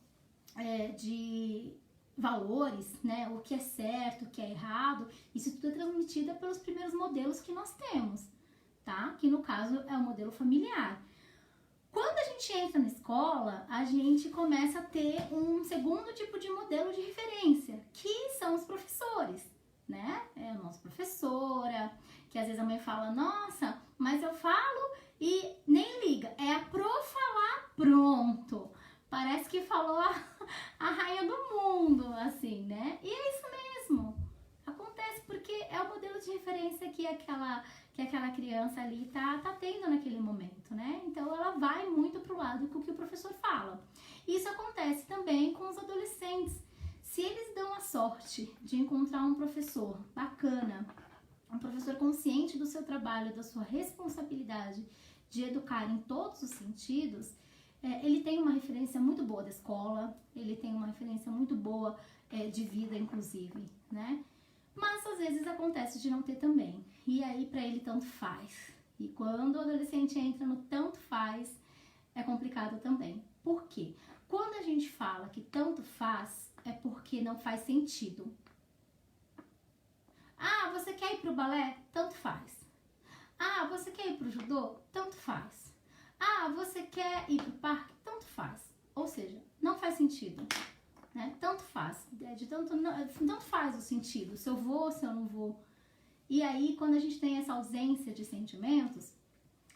de valores, né, o que é certo, o que é errado, isso tudo é transmitido pelos primeiros modelos que nós temos, tá? Que no caso é o modelo familiar. Quando a gente entra na escola, a gente começa a ter um segundo tipo de modelo de referência, que são os professores, né? É a nossa professora, que às vezes a mãe fala, nossa, mas eu falo e nem liga. É a pro falar, pronto. Parece que falou a rainha do mundo, assim, né? E é isso mesmo. Acontece porque é o modelo de referência que aquela criança ali tá tendo naquele momento, né? Então ela vai muito pro lado com o que o professor fala. Isso acontece também com os adolescentes. Se eles dão a sorte de encontrar um professor bacana, um professor consciente do seu trabalho, da sua responsabilidade de educar em todos os sentidos, ele tem uma referência muito boa da escola, ele tem uma referência muito boa de vida, inclusive, né? Mas às vezes acontece de não ter também. E aí pra ele tanto faz. E quando o adolescente entra no tanto faz, é complicado também. Por quê? Quando a gente fala que tanto faz, é porque não faz sentido. Você quer ir pro balé? Tanto faz. Você quer ir pro judô? Tanto faz. Você quer ir pro parque? Tanto faz. Ou seja, não faz sentido. Né? Tanto faz. Tanto faz o sentido. Se eu vou, se eu não vou. E aí, quando a gente tem essa ausência de sentimentos,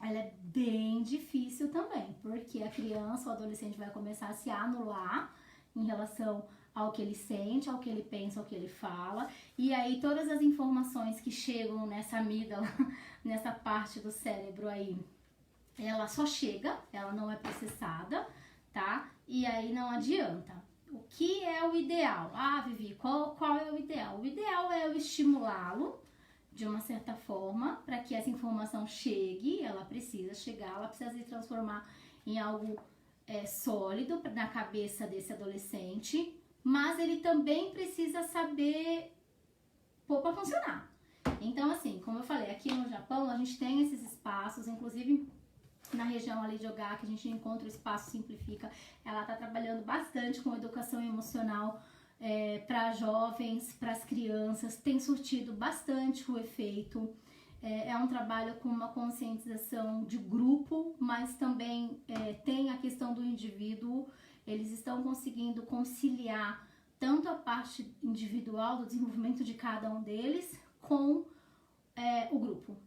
ela é bem difícil também. Porque a criança ou adolescente vai começar a se anular em relação ao que ele sente, ao que ele pensa, ao que ele fala. E aí, todas as informações que chegam nessa amígdala, nessa parte do cérebro aí, ela só chega, ela não é processada, tá? E aí não adianta. O que é o ideal? Vivi, qual é o ideal? O ideal é eu estimulá-lo de uma certa forma para que essa informação chegue, ela precisa chegar, ela precisa se transformar em algo sólido na cabeça desse adolescente, mas ele também precisa saber pôr para funcionar. Então, assim, como eu falei, aqui no Japão a gente tem esses espaços, inclusive na região ali de Oga, que a gente encontra o Espaço Simplifica, ela tá trabalhando bastante com educação emocional para jovens, para as crianças, tem surtido bastante o efeito. É um trabalho com uma conscientização de grupo, mas também tem a questão do indivíduo. Eles estão conseguindo conciliar tanto a parte individual do desenvolvimento de cada um deles com o grupo.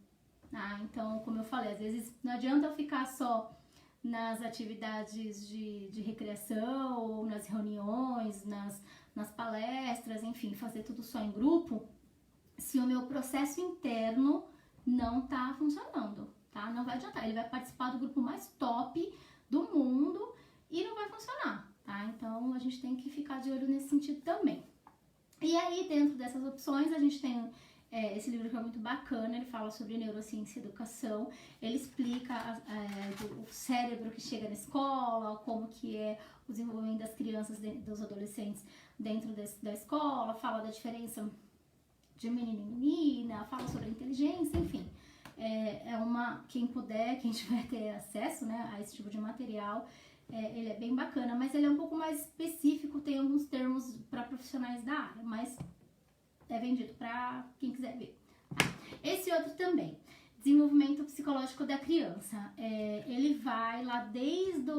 Tá? Então, como eu falei, às vezes não adianta eu ficar só nas atividades de recreação, ou nas reuniões, nas palestras, enfim, fazer tudo só em grupo, se o meu processo interno não tá funcionando, tá? Não vai adiantar, ele vai participar do grupo mais top do mundo e não vai funcionar, tá? Então, a gente tem que ficar de olho nesse sentido também. E aí, dentro dessas opções, a gente tem esse livro que é muito bacana, ele fala sobre neurociência e educação, ele explica o cérebro que chega na escola, como que é o desenvolvimento das crianças, dos adolescentes dentro da escola, fala da diferença de menino e menina, fala sobre a inteligência, enfim. Quem puder, quem tiver ter acesso, né, a esse tipo de material, ele é bem bacana, mas ele é um pouco mais específico, tem alguns termos para profissionais da área, mas é vendido para quem quiser ver. Esse outro também, desenvolvimento psicológico da criança. Ele vai lá desde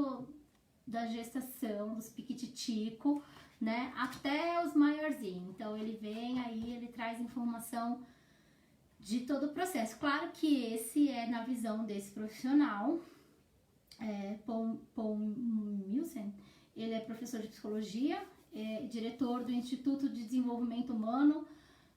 da gestação, dos piquititico, né, até os maiorzinhos. Então, ele vem aí, ele traz informação de todo o processo. Claro que esse é na visão desse profissional, Paul Milsen, ele é professor de psicologia, diretor do Instituto de Desenvolvimento Humano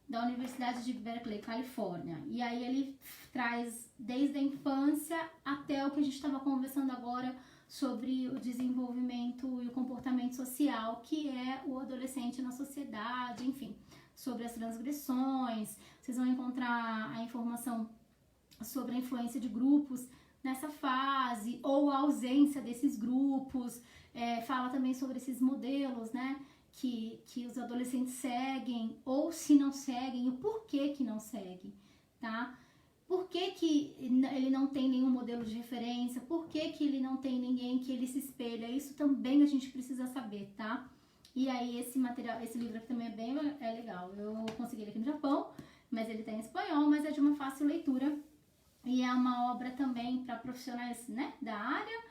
da Universidade de Berkeley, Califórnia. E aí ele traz desde a infância até o que a gente estava conversando agora sobre o desenvolvimento e o comportamento social, que é o adolescente na sociedade, enfim, sobre as transgressões. Vocês vão encontrar a informação sobre a influência de grupos nessa fase, ou a ausência desses grupos, fala também sobre esses modelos, né, que os adolescentes seguem, ou se não seguem, o porquê que não seguem, tá? Por que que ele não tem nenhum modelo de referência, por que que ele não tem ninguém que ele se espelha, isso também a gente precisa saber, tá? E aí esse material, esse livro aqui também é legal, eu consegui ele aqui no Japão, mas ele tá em espanhol, mas é de uma fácil leitura, e é uma obra também para profissionais, né, da área,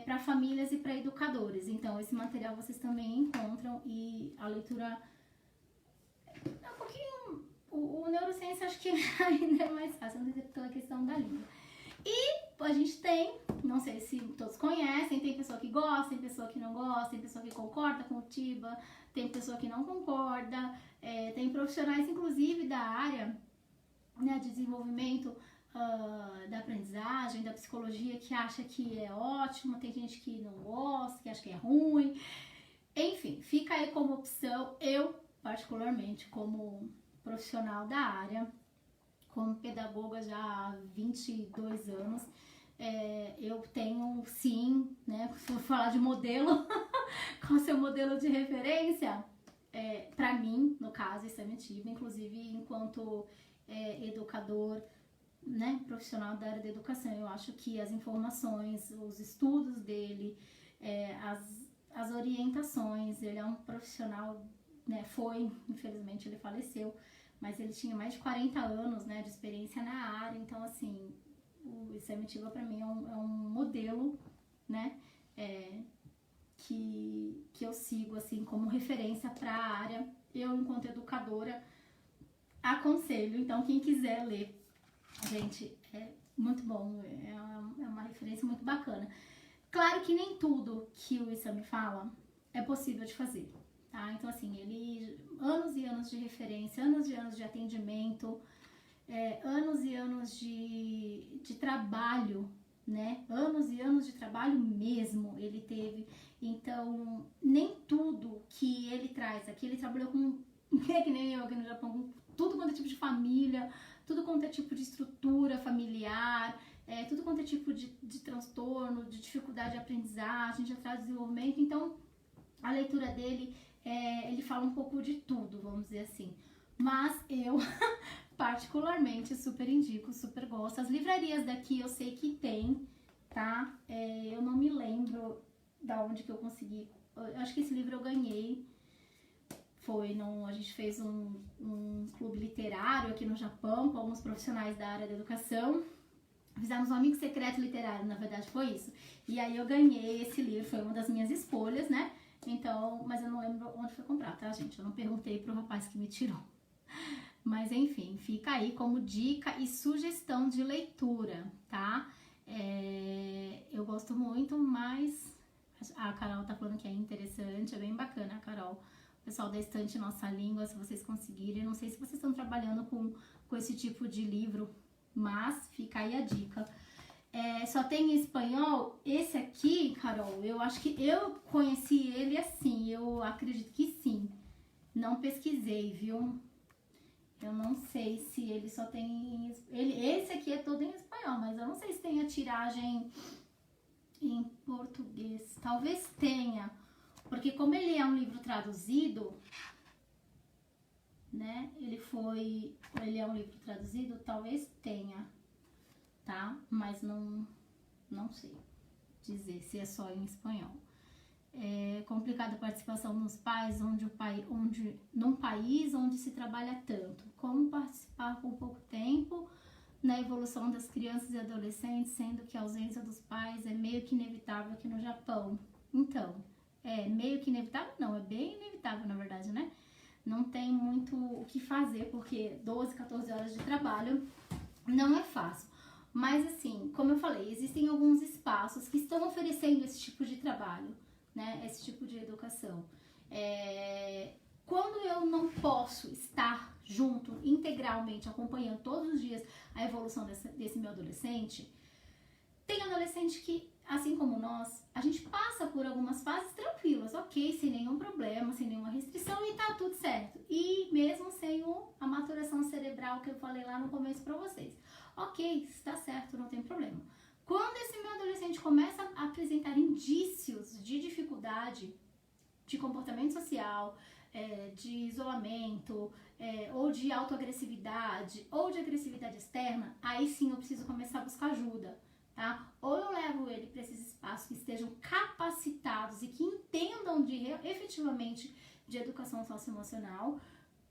para famílias e para educadores. Então, esse material vocês também encontram, e a leitura é um pouquinho... O neurociência acho que ainda é mais fácil, não sei pela questão da língua. E a gente tem, não sei se todos conhecem, tem pessoa que gosta, tem pessoa que não gosta, tem pessoa que concorda com o Tiba, tem pessoa que não concorda, tem profissionais, inclusive, da área, né, de desenvolvimento da aprendizagem, da psicologia, que acha que é ótimo, tem gente que não gosta, que acha que é ruim. Enfim, fica aí como opção. Eu, particularmente, como profissional da área, como pedagoga já há 22 anos, eu tenho sim, né, se eu falar de modelo, qual é o seu modelo de referência? Para mim, no caso, isso é mentira, inclusive enquanto educador, né, profissional da área da educação, eu acho que as informações, os estudos dele, as orientações, ele é um profissional, né, infelizmente ele faleceu, mas ele tinha mais de 40 anos, né, de experiência na área, então assim, o ICMTIVA para mim é um modelo, né, que eu sigo assim como referência para a área. Eu, enquanto educadora, aconselho, então quem quiser ler, gente, é muito bom, é uma referência muito bacana. Claro que nem tudo que o Isami fala é possível de fazer, tá? Então, assim, ele, anos e anos de referência, anos e anos de atendimento, anos e anos de trabalho, né? Anos e anos de trabalho mesmo ele teve. Então, nem tudo que ele traz aqui, ele trabalhou com, que nem eu aqui no Japão, com tudo quanto é tipo de família, tudo quanto é tipo de estrutura familiar, tudo quanto é tipo de transtorno, de dificuldade de aprendizagem, de atraso de desenvolvimento. Então, a leitura dele, ele fala um pouco de tudo, vamos dizer assim. Mas eu, particularmente, super indico, super gosto. As livrarias daqui eu sei que tem, tá? Eu não me lembro da onde que eu consegui. Eu acho que esse livro eu ganhei. A gente fez um clube literário aqui no Japão com alguns profissionais da área da educação. Fizemos um amigo secreto literário, na verdade foi isso. E aí eu ganhei esse livro, foi uma das minhas escolhas, né? Então, mas eu não lembro onde foi comprar, tá, gente? Eu não perguntei pro rapaz que me tirou. Mas enfim, fica aí como dica e sugestão de leitura, tá? Eu gosto muito, mas a Carol tá falando que é interessante, é bem bacana, Carol. O pessoal da Estante Nossa Língua, se vocês conseguirem, não sei se vocês estão trabalhando com esse tipo de livro, mas fica aí a dica. Só tem em espanhol. Esse aqui, Carol, eu acho que eu conheci ele assim, eu acredito que sim. Não pesquisei, viu? Eu não sei se ele só tem... Esse aqui é todo em espanhol, mas eu não sei se tem a tiragem em português. Talvez tenha, porque como ele é um livro traduzido, né? Ele é um livro traduzido, talvez tenha, tá? Mas não sei dizer se é só em espanhol. É complicada a participação nos pais num país onde se trabalha tanto. Como participar com pouco tempo na evolução das crianças e adolescentes, sendo que a ausência dos pais é meio que inevitável aqui no Japão. Então, meio que inevitável? Não, é bem inevitável, na verdade, né? Não tem muito o que fazer, porque 12, 14 horas de trabalho não é fácil. Mas assim, como eu falei, existem alguns espaços que estão oferecendo esse tipo de trabalho, né? Esse tipo de educação. Quando eu não posso estar junto, integralmente, acompanhando todos os dias a evolução desse meu adolescente, tem adolescente que, assim como nós, a gente passa por algumas fases tranquilas, ok, sem nenhum problema, sem nenhuma restrição e tá tudo certo. E mesmo sem a maturação cerebral que eu falei lá no começo pra vocês. Ok, está certo, não tem problema. Quando esse meu adolescente começa a apresentar indícios de dificuldade de comportamento social, de isolamento, ou de autoagressividade, ou de agressividade externa, aí sim eu preciso começar a buscar ajuda, tá? Ou eu levo ele para esses espaços que estejam capacitados e que entendam efetivamente de educação socioemocional,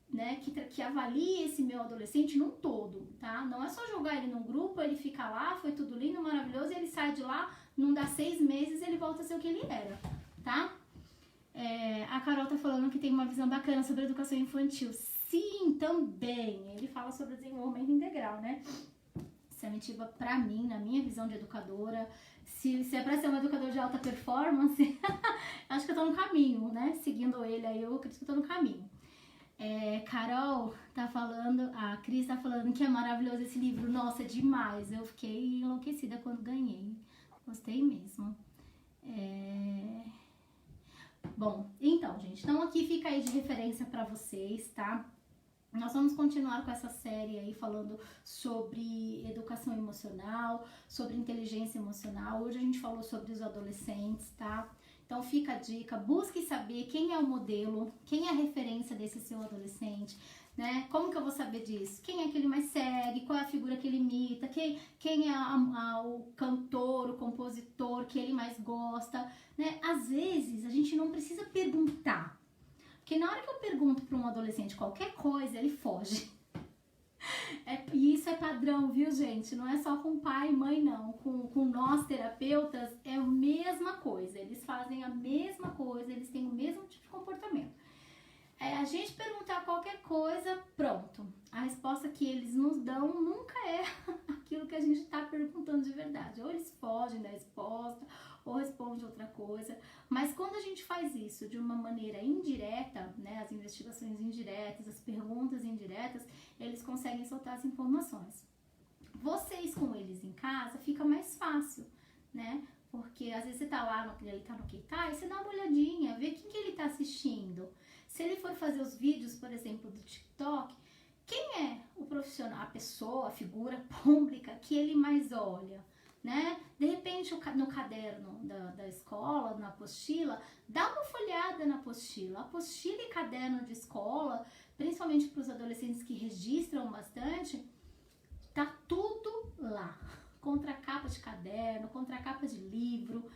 né, que avalie esse meu adolescente num todo, tá? Não é só jogar ele num grupo, ele fica lá, foi tudo lindo, maravilhoso, e ele sai de lá, não dá 6 meses, ele volta a ser o que ele era, tá? A Carol tá falando que tem uma visão bacana sobre educação infantil. Sim, também. Ele fala sobre desenvolvimento integral, né? Isso é mentira pra mim, na minha visão de educadora. Se é pra ser um educador de alta performance, acho que eu tô no caminho, né? Seguindo ele aí, eu acredito que eu tô no caminho. Carol tá falando, a Cris tá falando que é maravilhoso esse livro. Nossa, é demais. Eu fiquei enlouquecida quando ganhei. Gostei mesmo. Bom, então, gente, então aqui fica aí de referência pra vocês, tá? Nós vamos continuar com essa série aí falando sobre educação emocional, sobre inteligência emocional. Hoje a gente falou sobre os adolescentes, tá? Então fica a dica, busque saber quem é o modelo, quem é a referência desse seu adolescente, né? Como que eu vou saber disso? Quem é que ele mais segue? Qual é a figura que ele imita? Quem é o cantor, o compositor que ele mais gosta, né? Às vezes a gente não precisa perguntar, porque na hora que eu pergunto para um adolescente qualquer coisa, ele foge. E isso é padrão, viu, gente? Não é só com pai e mãe, não. Com nós, terapeutas, é a mesma coisa. Eles fazem a mesma coisa, eles têm o mesmo tipo de comportamento. A gente perguntar qualquer coisa, pronto. A resposta que eles nos dão nunca é aquilo que a gente está perguntando de verdade. Ou eles fogem da resposta, ou respondem outra coisa. Mas quando a gente faz isso de uma maneira indireta, né, as investigações indiretas, as perguntas indiretas, eles conseguem soltar as informações. Vocês com eles em casa fica mais fácil, né? Porque às vezes você tá lá, ele tá no Keitai, você dá uma olhadinha, vê quem que ele tá assistindo. Se ele for fazer os vídeos, por exemplo, do TikTok, quem é o profissional, a pessoa, a figura pública que ele mais olha, né? De repente, no caderno da escola, na apostila, dá uma folhada na apostila. Apostila e caderno de escola, principalmente para os adolescentes que registram bastante, tá tudo lá. Contracapa de caderno, contracapa de livro.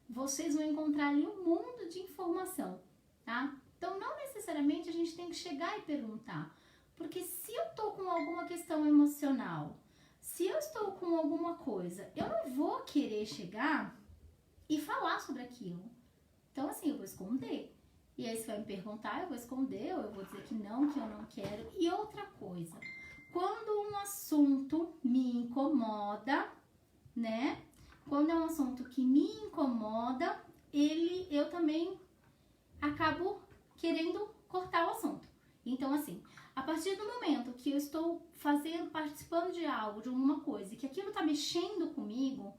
Vocês vão encontrar ali um mundo de informação, tá? Então, não necessariamente a gente tem que chegar e perguntar, porque se eu tô com alguma questão emocional, se eu estou com alguma coisa, eu não vou querer chegar e falar sobre aquilo. Então, assim, eu vou esconder. E aí você vai me perguntar, eu vou esconder, ou eu vou dizer que eu não quero. E outra coisa, quando um assunto me incomoda, né? Quando é um assunto que me incomoda, eu também acabo querendo cortar o assunto. Então, assim, a partir do momento que eu estou participando de algo, de alguma coisa, e que aquilo tá mexendo comigo,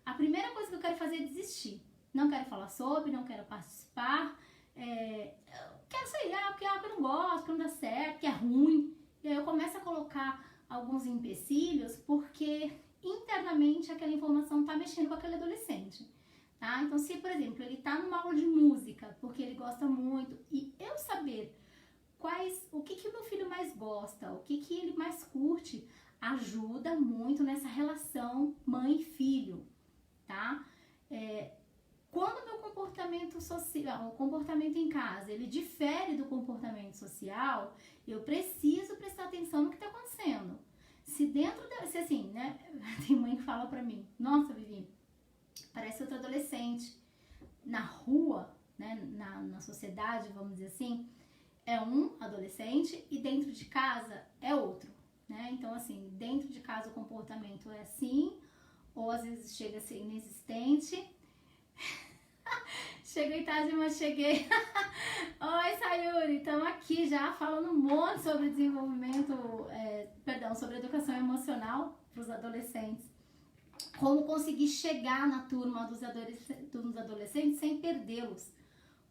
a primeira coisa que eu quero fazer é desistir. Não quero falar sobre, não quero participar, quero sair, porque é algo que eu não gosto, que não dá certo, que é ruim. E aí eu começo a colocar alguns empecilhos, porque internamente aquela informação tá mexendo com aquele adolescente. Tá? Então, se, por exemplo, ele tá numa aula de música, porque ele gosta muito, e eu saber o que o meu filho mais gosta, o que ele mais curte, ajuda muito nessa relação mãe e filho, tá? Quando o meu comportamento social, o comportamento em casa, ele difere do comportamento social, eu preciso prestar atenção no que está acontecendo. Se assim, né, tem mãe que fala pra mim, nossa, Vivi, parece outro adolescente. Na rua, né, na sociedade, vamos dizer assim, é um adolescente e dentro de casa é outro, né? Então, assim, dentro de casa o comportamento é assim, ou às vezes chega a ser inexistente. Cheguei tarde, mas cheguei. Oi, Sayuri, estamos aqui já falando um monte sobre desenvolvimento, sobre educação emocional para os adolescentes. Como conseguir chegar na turma dos adolescentes sem perdê-los.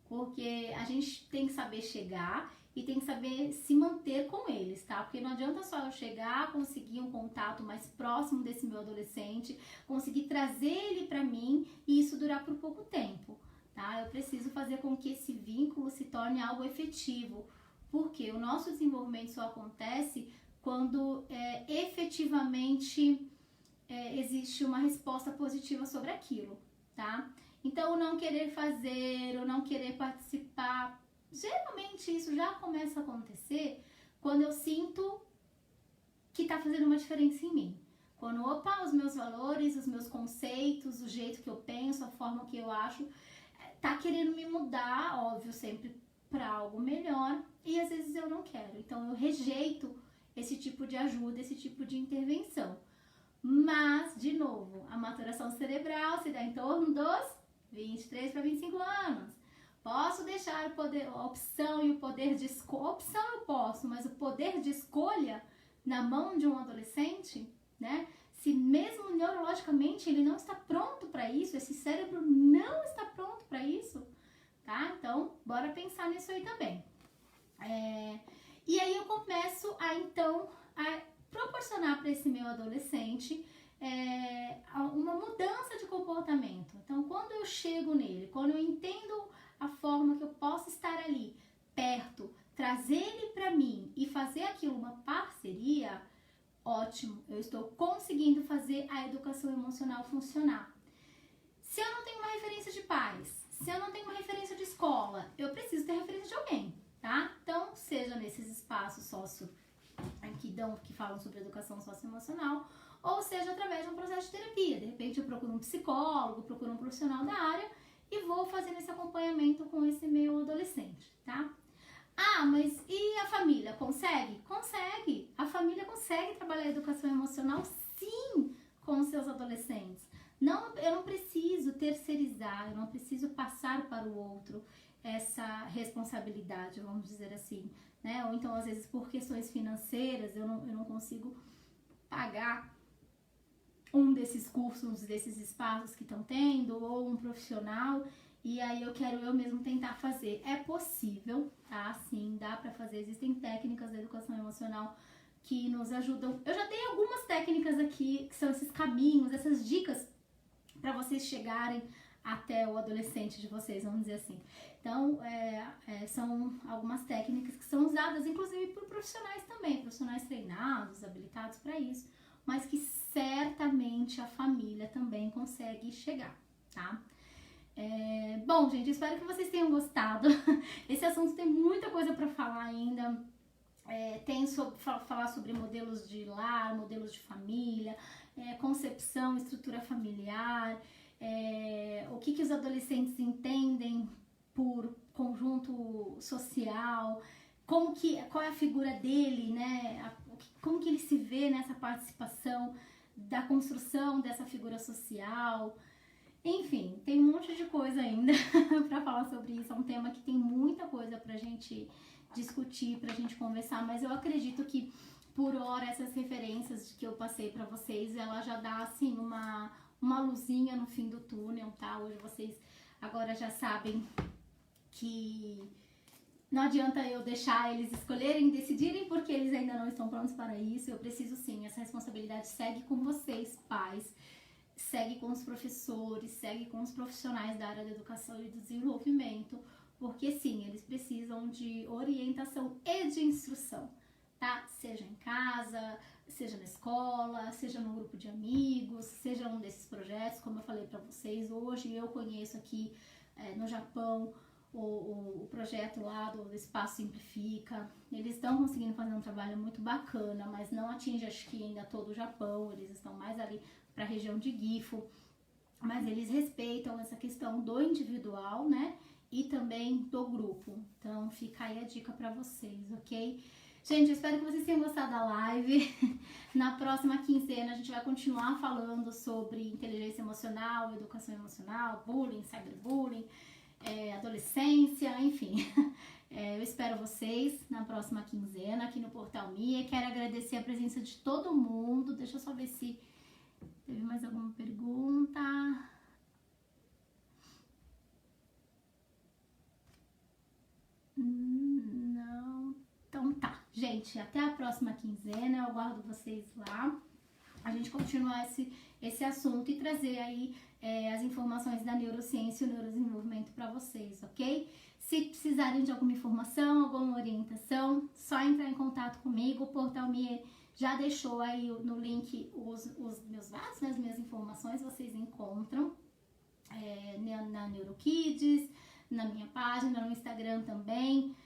Porque a gente tem que saber chegar e tem que saber se manter com eles, tá? Porque não adianta só eu chegar, conseguir um contato mais próximo desse meu adolescente, conseguir trazer ele pra mim e isso durar por pouco tempo, tá? Eu preciso fazer com que esse vínculo se torne algo efetivo, porque o nosso desenvolvimento só acontece quando efetivamente existe uma resposta positiva sobre aquilo, tá? Então, o não querer fazer, o não querer participar, geralmente isso já começa a acontecer quando eu sinto que tá fazendo uma diferença em mim. Quando, os meus valores, os meus conceitos, o jeito que eu penso, a forma que eu acho, tá querendo me mudar, óbvio, sempre para algo melhor, e às vezes eu não quero. Então, eu rejeito esse tipo de ajuda, esse tipo de intervenção. Mas, de novo, a maturação cerebral se dá em torno dos 23 para 25 anos. Posso deixar a opção e o poder de escolha. Opção eu posso, mas o poder de escolha na mão de um adolescente, né? Se mesmo neurologicamente ele não está pronto para isso, esse cérebro não está pronto para isso, tá? Então, bora pensar nisso aí também. E aí eu começo a proporcionar para esse meu adolescente uma mudança de comportamento. Então, quando eu chego nele, quando eu entendo a forma que eu posso estar ali, perto, trazer ele para mim e fazer aquilo uma parceria, ótimo, eu estou conseguindo fazer a educação emocional funcionar. Se eu não tenho uma referência de pais, se eu não tenho uma referência de escola, eu preciso ter referência de alguém, tá? Então, seja nesses espaços que falam sobre educação socioemocional, ou seja através de um processo de terapia. De repente eu procuro um psicólogo, procuro um profissional da área e vou fazendo esse acompanhamento com esse meu adolescente, tá? Mas e a família? Consegue? Consegue! A família consegue trabalhar a educação emocional, sim, com os seus adolescentes. Eu não preciso terceirizar, eu não preciso passar para o outro essa responsabilidade, vamos dizer assim, né? Ou então, às vezes, por questões financeiras, eu não consigo pagar um desses cursos, desses espaços que estão tendo, ou um profissional, e aí eu quero eu mesmo tentar fazer. É possível, tá? Sim, dá pra fazer. Existem técnicas da educação emocional que nos ajudam. Eu já dei algumas técnicas aqui, que são esses caminhos, essas dicas para vocês chegarem até o adolescente de vocês, vamos dizer assim. Então, são algumas técnicas que são usadas, inclusive, por profissionais também, profissionais treinados, habilitados para isso, mas que certamente a família também consegue chegar, tá? Bom, gente, espero que vocês tenham gostado. Esse assunto tem muita coisa para falar ainda. Tem falar sobre modelos de lar, modelos de família, concepção, estrutura familiar, o que os adolescentes entendem por conjunto social, qual é a figura dele, né? Como que ele se vê nessa participação da construção dessa figura social. Enfim, tem um monte de coisa ainda para falar sobre isso. É um tema que tem muita coisa pra gente discutir, pra gente conversar, mas eu acredito que por hora essas referências que eu passei pra vocês, ela já dá assim uma luzinha no fim do túnel, tá? Hoje vocês agora já sabem que não adianta eu deixar eles escolherem, decidirem, porque eles ainda não estão prontos para isso. Eu preciso sim, essa responsabilidade segue com vocês, pais, segue com os professores, segue com os profissionais da área da educação e do desenvolvimento, porque sim, eles precisam de orientação e de instrução, tá? Seja em casa, seja na escola, seja no grupo de amigos, seja um desses projetos, como eu falei para vocês. Hoje eu conheço aqui no Japão o projeto lá do Espaço Simplifica. Eles estão conseguindo fazer um trabalho muito bacana, mas não atinge, acho que ainda todo o Japão. Eles estão mais ali para a região de Gifu, mas eles respeitam essa questão do individual, né? E também do grupo. Então fica aí a dica para vocês, ok? Gente, eu espero que vocês tenham gostado da live. Na próxima quinzena a gente vai continuar falando sobre inteligência emocional, educação emocional, bullying, cyberbullying, adolescência, enfim. Eu espero vocês na próxima quinzena aqui no Portal Mia. Quero agradecer a presença de todo mundo. Deixa eu só ver se teve mais alguma pergunta. Não. Então tá. Gente, até a próxima quinzena. Eu aguardo vocês lá. A gente continuar esse assunto e trazer aí as informações da neurociência e o neurodesenvolvimento para vocês, ok? Se precisarem de alguma informação, alguma orientação, só entrar em contato comigo. O Portal Mia já deixou aí no link os meus dados, né, as minhas informações, vocês encontram na NeuroKids, na minha página, no Instagram também.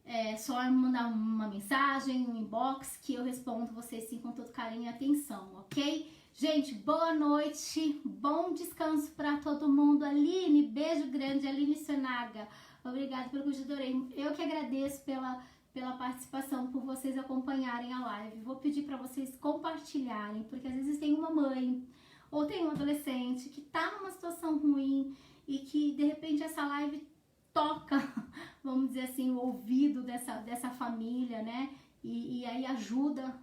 É só mandar uma mensagem, um inbox, que eu respondo vocês sim com todo carinho e atenção, ok? Gente, boa noite, bom descanso para todo mundo. Aline, beijo grande, Aline Sonaga. Obrigada pelo que eu adorei. Eu que agradeço pela participação, por vocês acompanharem a live. Vou pedir para vocês compartilharem, porque às vezes tem uma mãe ou tem um adolescente que tá numa situação ruim e que de repente essa live toca, vamos dizer assim, o ouvido dessa família, né? E aí ajuda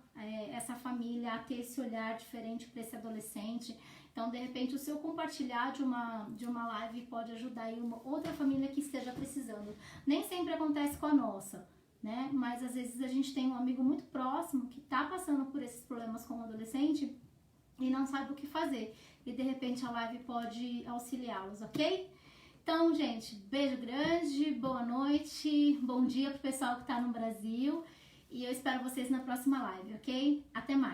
essa família a ter esse olhar diferente para esse adolescente. Então, de repente, o seu compartilhar de uma live pode ajudar aí uma outra família que esteja precisando. Nem sempre acontece com a nossa, né? Mas às vezes a gente tem um amigo muito próximo que tá passando por esses problemas como adolescente e não sabe o que fazer. E de repente a live pode auxiliá-los, ok? Então, gente, beijo grande, boa noite, bom dia pro pessoal que tá no Brasil. E eu espero vocês na próxima live, ok? Até mais!